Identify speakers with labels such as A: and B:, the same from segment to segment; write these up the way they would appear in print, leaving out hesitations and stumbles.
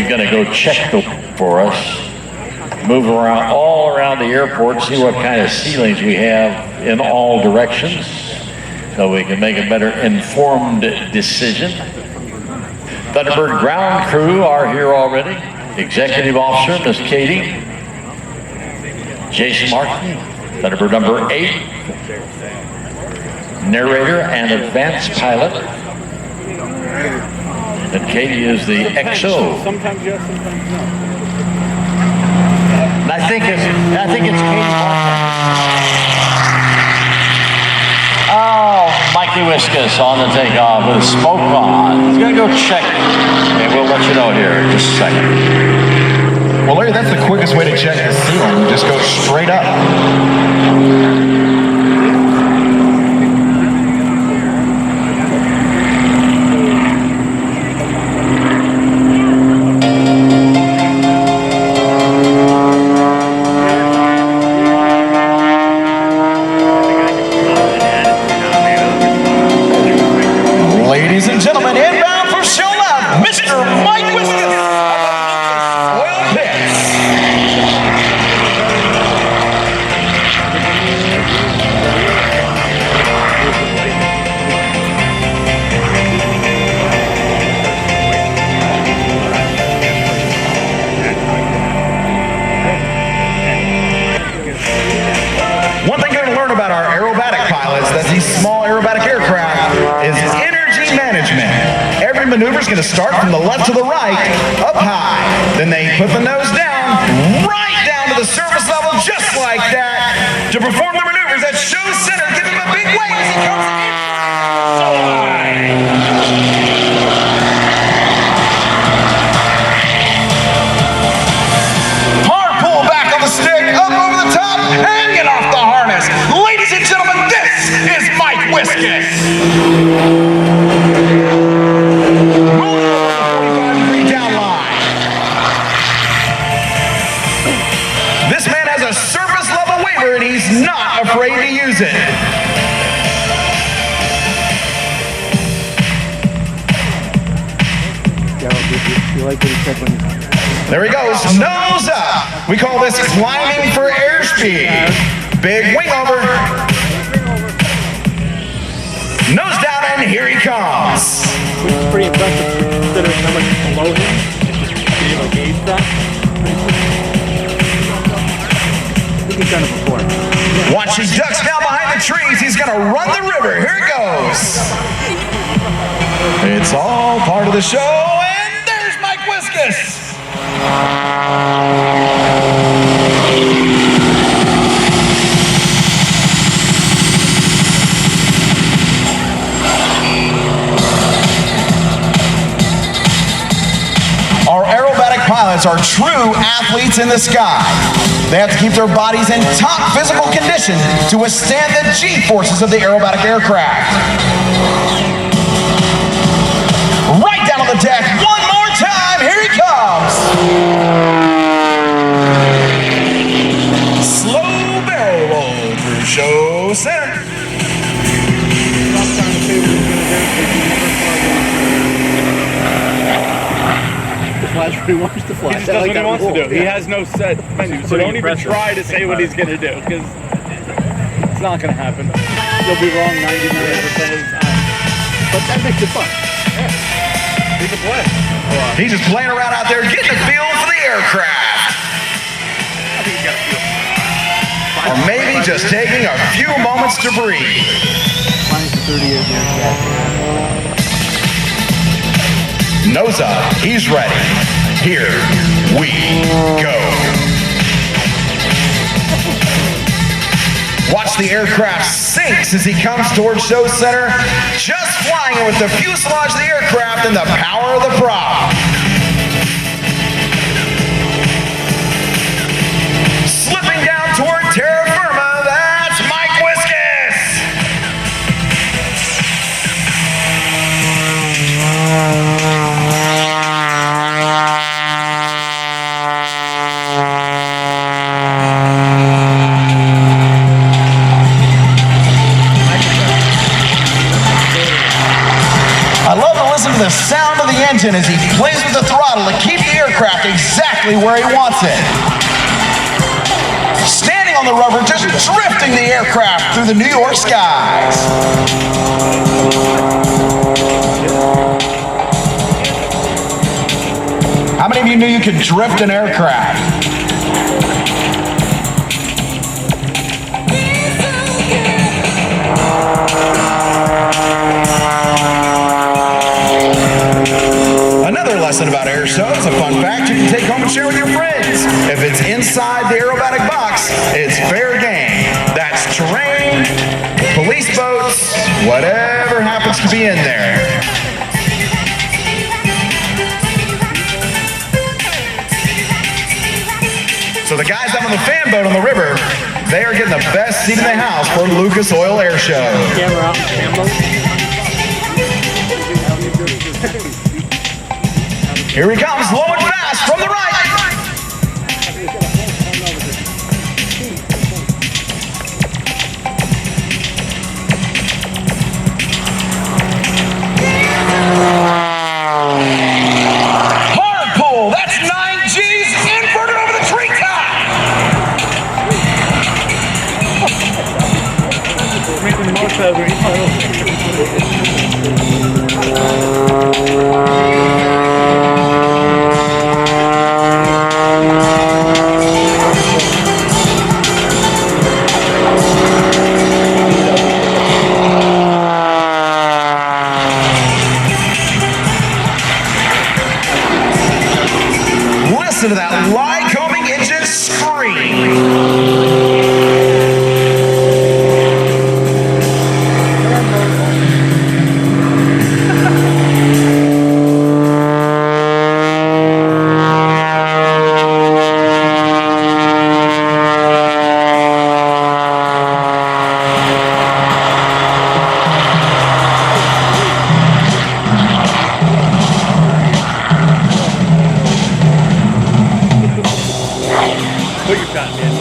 A: he's going to go check for us, move around all around the airport, see what kind of ceilings we have in all directions, so we can make a better informed decision. Thunderbird ground crew are here already. Executive Officer, Miss Katie. Jason Martin, Thunderbird number 8. Narrator and advanced pilot. And Katie is the XO.
B: Sometimes yes, sometimes no.
A: And I think it's Katie Martin. Oh, Michael Wiskus on the takeoff with smoke on. He's gonna go check, and we'll let you know here in just a second.
C: Well, Larry, that's the quickest way to check the ceiling. Just go straight up. Ladies and gentlemen, inbound from Showlab, Mr. Mike Wiskus of the Lucas Oil Pitts. One thing you're going to learn about our aerobatic pilots, that these small aerobatic aircraft, is energy management. Every maneuver is going to start from the left to the right, up high. Then they put the nose down, right down to the surface level, just like that. To perform the maneuvers at show center, give him a big wave as he comes in. So high. Hard pull back on the stick, up over the top, hanging off the harness. Ladies and gentlemen, this is Mike Wiskus. Rolling over the 45-degree down line. This man has a surface level waiver and he's not afraid to use it. There he goes, nose up. We call this climbing for airspeed. Big wing over. Nose down, and here he comes.
B: Which is pretty impressive considering how much below him. Be able to gauge that. I think he's done it before.
C: Watch, he ducks down behind the trees. He's gonna run the river. Here it goes. It's all part of the show, and there's Mike Wiskus. Our aerobatic pilots are true athletes in the sky. They have to keep their bodies in top physical condition to withstand the G-forces of the aerobatic aircraft. Right down on the deck, one more time, here he comes. Slow barrel roll through show center.
B: He wants to fly.
D: He just does what he wants to do. He has no set menu, so don't even try to say what he's going to do, because it's not going to happen. You'll be wrong 99% of the time. But that makes it fun. Yeah. He can play.
C: He's just playing around out there, getting a feel for the aircraft.
D: I think he's got a feel.
C: Or maybe just taking a few moments to breathe.
B: Flying for 30 years here.
C: Nose up, he's ready. Here we go. Watch the aircraft sinks as he comes towards show center, just flying with the fuselage of the aircraft and the power of the prop. Slipping down toward terra firma, that's Mike Wiskus. I love to listen to the sound of the engine as he plays with the throttle to keep the aircraft exactly where he wants it. Standing on the rubber, just drifting the aircraft through the New York skies. How many of you knew you could drift an aircraft? Another lesson about airshows, a fun fact you can take home and share with your friends. If it's inside the aerobatic box, it's fair game. That's terrain, police boats, whatever happens to be in there. So the guys up on the fan boat on the river, they are getting the best seat in the house for Lucas Oil Airshow.
B: Camera out, camera.
C: Here he comes, low and fast from the right. Hard pull, that's 9 G's, inverted over the treetop.
B: Making the most of
C: Listen to that Lycoming engine scream.
D: Put your shot, man.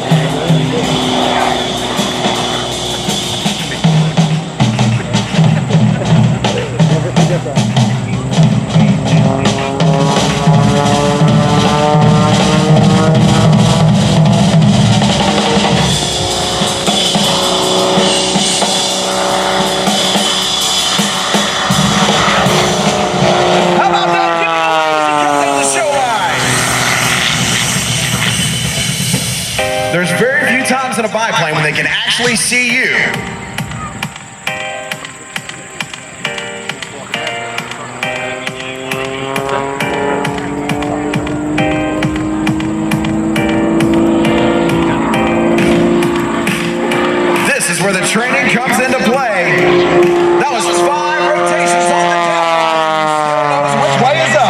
C: How about that? Down the show line. There's very few times in a biplane when they can actually see you. This is where the training comes into play. That was 5 rotations on the deck. Still knows which way is up.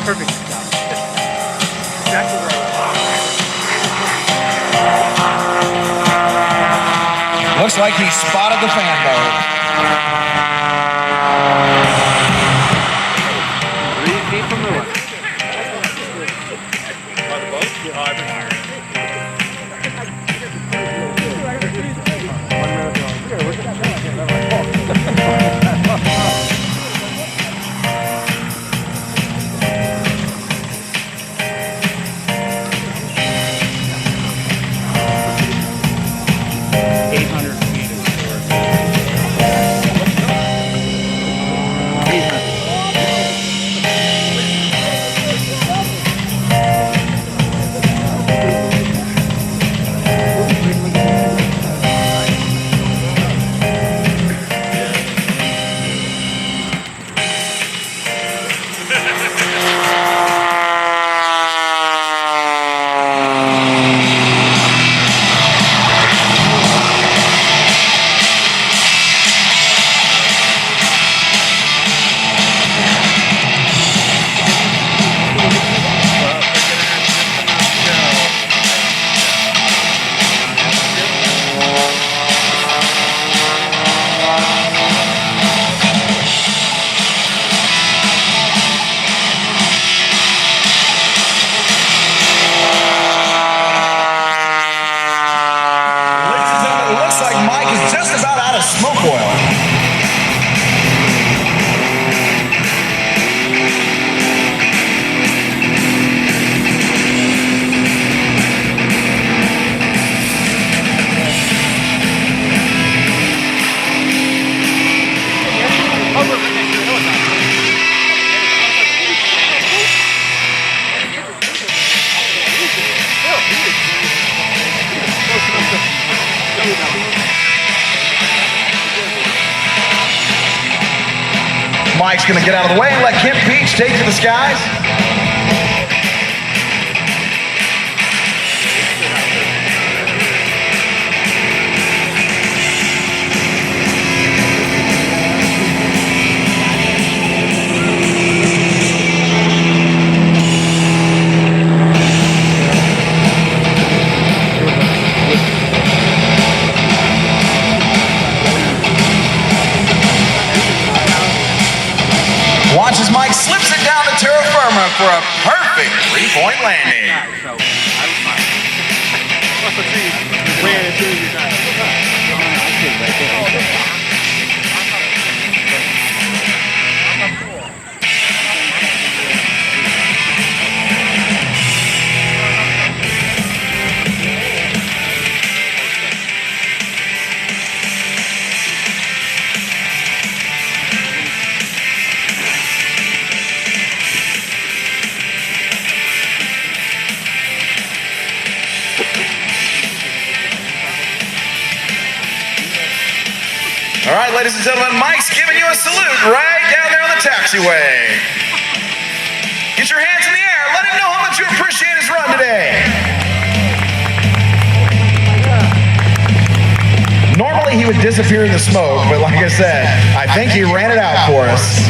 B: perfect. Exactly right.
C: Looks like he spotted the fan boat.
B: 3 feet from the left.
D: By the boat?
C: Looks like Mike is just about out of smoke oil. Mike's going to get out of the way and let Kent Peach take to the skies. Watch as Mike slips it down to terra firma for a perfect 3-point landing. All right, ladies and gentlemen, Mike's giving you a salute right down there on the taxiway. Get your hands in the air. Let him know how much you appreciate his run today. Normally he would disappear in the smoke, but like I said, I think he ran it out for us.